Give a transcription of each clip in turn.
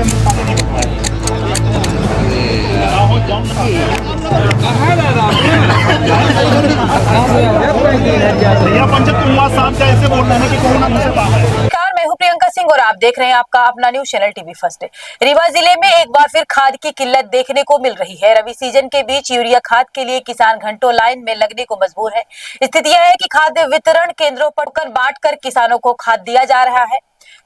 से हम पानी नहीं भर पाए। भैया पंचायत कुमार साहब का ऐसे बोल रहे हैं कि कोरोना मुझसे बाहर है। नमस्कार, मैं हूं प्रियंका सिंह और आप देख रहे हैं आपका अपना news channel TV first. Rewa जिले में एक बार फिर खाद की किल्लत देखने को मिल रही है। रबी सीजन के बीच यूरिया खाद के लिए किसान घंटों लाइन में लगने को मजबूर है। स्थिति यह है कि खाद्य वितरण केंद्रों पर बांटकर किसानों को खाद दिया जा रहा है,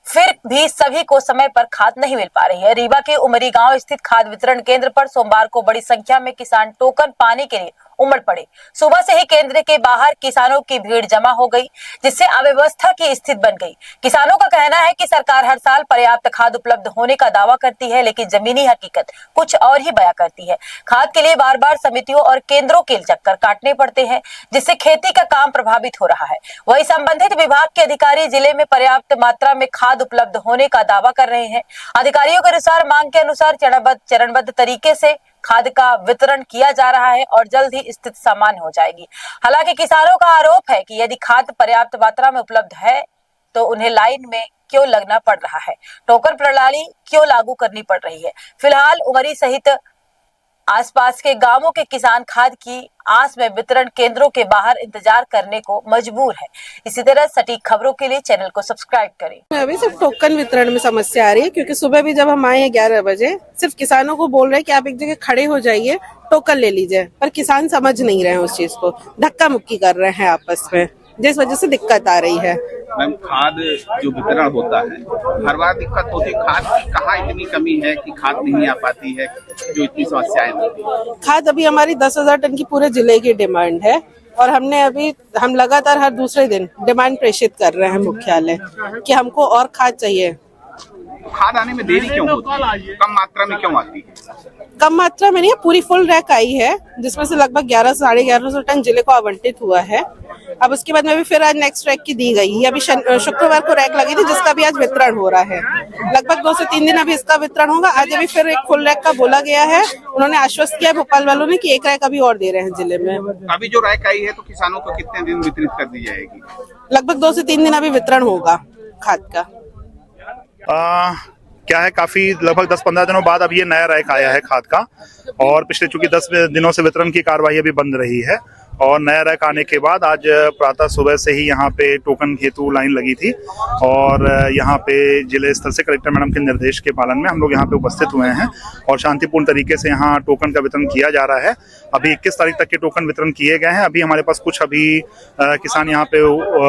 फिर भी सभी को समय पर खाद नहीं मिल पा रही है। रीवा के उमरी गांव स्थित खाद वितरण केंद्र पर सोमवार को बड़ी संख्या में किसान टोकन पाने के लिए उमड़ पड़े। सुबह से ही केंद्र के बाहर किसानों की भीड़ जमा हो गई, जिससे अव्यवस्था की स्थिति बन गई। किसानों का कहना है कि सरकार हर साल पर्याप्त खाद उपलब्ध होने का दावा करती है, लेकिन जमीनी हकीकत कुछ और ही बयां करती है। खाद के लिए बार बार समितियों और केंद्रों के चक्कर काटने पड़ते हैं, जिससे खेती का काम प्रभावित हो रहा है। वही संबंधित विभाग के अधिकारी जिले में पर्याप्त मात्रा में खाद उपलब्ध होने का दावा कर रहे हैं। अधिकारियों के अनुसार मांग के अनुसार चरणबद्ध तरीके से खाद का वितरण किया जा रहा है और जल्द ही स्थिति सामान्य हो जाएगी। हालांकि किसानों का आरोप है कि यदि खाद पर्याप्त मात्रा में उपलब्ध है तो उन्हें लाइन में क्यों लगना पड़ रहा है, टोकन प्रणाली क्यों लागू करनी पड़ रही है। फिलहाल उमरी सहित आसपास के गांवों के किसान खाद की आस में वितरण केंद्रों के बाहर इंतजार करने को मजबूर है। इसी तरह सटीक खबरों के लिए चैनल को सब्सक्राइब करें। अभी सिर्फ टोकन वितरण में समस्या आ रही है, क्योंकि सुबह भी जब हम आए हैं 11 बजे, सिर्फ किसानों को बोल रहे हैं कि आप एक जगह खड़े हो जाइए, टोकन ले लीजिए, पर किसान समझ नहीं रहे हैं उस चीज को, धक्का मुक्की कर रहे हैं आपस में, जिस वजह से दिक्कत आ रही है। मैम, खाद जो वितरण होता है हर बार दिक्कत होती है। खाद की कहाँ इतनी कमी है कि खाद नहीं आ पाती है, जो इतनी समस्याएं होती है? खाद अभी हमारी 10,000 टन की पूरे जिले की डिमांड है, और हम लगातार हर दूसरे दिन डिमांड प्रेषित कर रहे हैं मुख्यालय कि हमको और खाद चाहिए। खाद आने में देरी क्यों होती है? कम मात्रा में क्यों आती है? कम मात्रा में नहीं, पूरी फुल रैक आई है, जिसमें से लगभग 1100-1150 टन जिले को आवंटित हुआ है। अब उसके बाद में भी फिर आज नेक्स्ट रैक की दी गई है। अभी शुक्रवार को रैक लगी थी, जिसका भी आज वितरण हो रहा है। लगभग 2 से 3 दिन अभी इसका वितरण होगा। आज अभी फिर एक फुल रैक का बोला गया है। उन्होंने आश्वस्त किया भोपाल वालों ने कि एक रैक अभी और दे रहे हैं जिले में। अभी जो रैक आई है तो किसानों को कितने दिन वितरित कर दी जाएगी? लगभग 2 से 3 दिन अभी वितरण होगा खाद का। क्या है, काफी लगभग 10-15 दिनों बाद अब ये नया रैक आया है खाद का, और पिछले चूंकि 10 दिनों से वितरण की कार्रवाई अभी बंद रही है, और नया रैक आने के बाद आज प्रातः सुबह से ही यहाँ पे टोकन हेतु लाइन लगी थी, और यहाँ पे जिले स्तर से कलेक्टर मैडम के निर्देश के पालन में हम लोग यहाँ पे उपस्थित हुए हैं और शांतिपूर्ण तरीके से यहाँ टोकन का वितरण किया जा रहा है। अभी 21 तारीख तक के टोकन वितरण किए गए हैं। अभी हमारे पास कुछ किसान यहाँ पे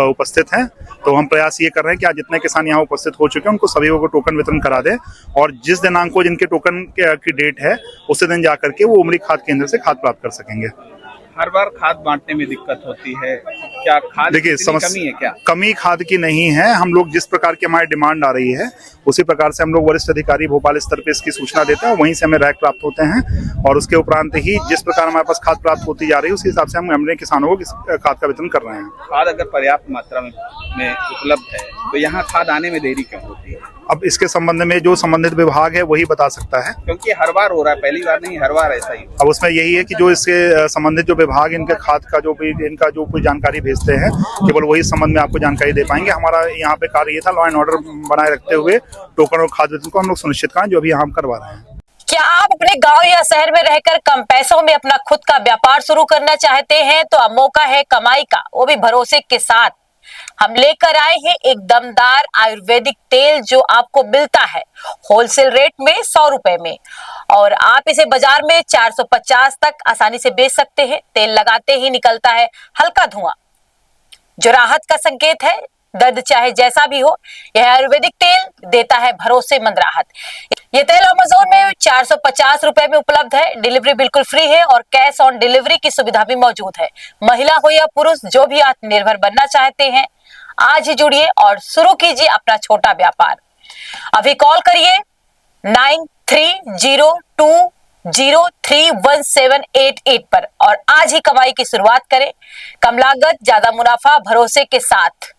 उपस्थित हैं, तो हम प्रयास ये कर रहे हैं कि आज जितने किसान यहाँ उपस्थित हो चुके हैं उनको सभी को टोकन वितरण करा दें, और जिस दिनांक को जिनके टोकन की डेट है उसी दिन जाकर के वो उमरी खाद केंद्र से खाद प्राप्त कर सकेंगे। हर बार खाद बांटने में दिक्कत होती है, क्या खाद देखिए कमी है क्या? कमी खाद की नहीं है। हम लोग जिस प्रकार की हमारी डिमांड आ रही है उसी प्रकार से हम लोग वरिष्ठ अधिकारी भोपाल स्तर पे इसकी सूचना देते हैं, वहीं से हमें रैक प्राप्त होते हैं, और उसके उपरांत ही जिस प्रकार हमारे पास खाद प्राप्त होती जा रही है उसी हिसाब से हम अपने किसानों को खाद का वितरण कर रहे हैं। खाद अगर पर्याप्त मात्रा में उपलब्ध है तो यहाँ खाद आने में देरी क्यों होती है? अब इसके संबंध में जो संबंधित विभाग है वही बता सकता है, क्योंकि हर बार हो रहा है, पहली बार नहीं, हर बार ऐसा ही। अब उसमें यही है कि जो इसके संबंधित जो विभाग इनके खाद का इनका जो कोई जानकारी भेजते हैं, केवल वही संबंध में आपको जानकारी दे पाएंगे। हमारा यहाँ पे कार्य ये था लॉ एंड ऑर्डर बनाए रखते हुए टोकन और खाद वितरण को हम लोग सुनिश्चित करें, जो अभी हम करवा रहे हैं। क्या आप अपने गांव या शहर में रहकर कम पैसों में अपना खुद का व्यापार शुरू करना चाहते हैं? तो अब मौका है कमाई का, वो भी भरोसे के साथ। हम लेकर आए हैं एक दमदार आयुर्वेदिक तेल जो आपको मिलता है होलसेल रेट में 100 रुपए में, और आप इसे बाजार में 450 तक आसानी से बेच सकते हैं। तेल लगाते ही निकलता है हल्का धुआं, जो राहत का संकेत है। दर्द चाहे जैसा भी हो, यह आयुर्वेदिक तेल देता है भरोसेमंद राहत। ये तेल अमेज़न में 450 रुपए में उपलब्ध है। डिलीवरी बिल्कुल फ्री है और कैश ऑन डिलीवरी की सुविधा भी मौजूद है। महिला हो या पुरुष, जो भी आत्मनिर्भर बनना चाहते हैं, आज ही जुड़िए और शुरू कीजिए अपना छोटा व्यापार। अभी कॉल करिए 9302031788 पर और आज ही कमाई की शुरुआत करें। कम लागत, ज्यादा मुनाफा, भरोसे के साथ।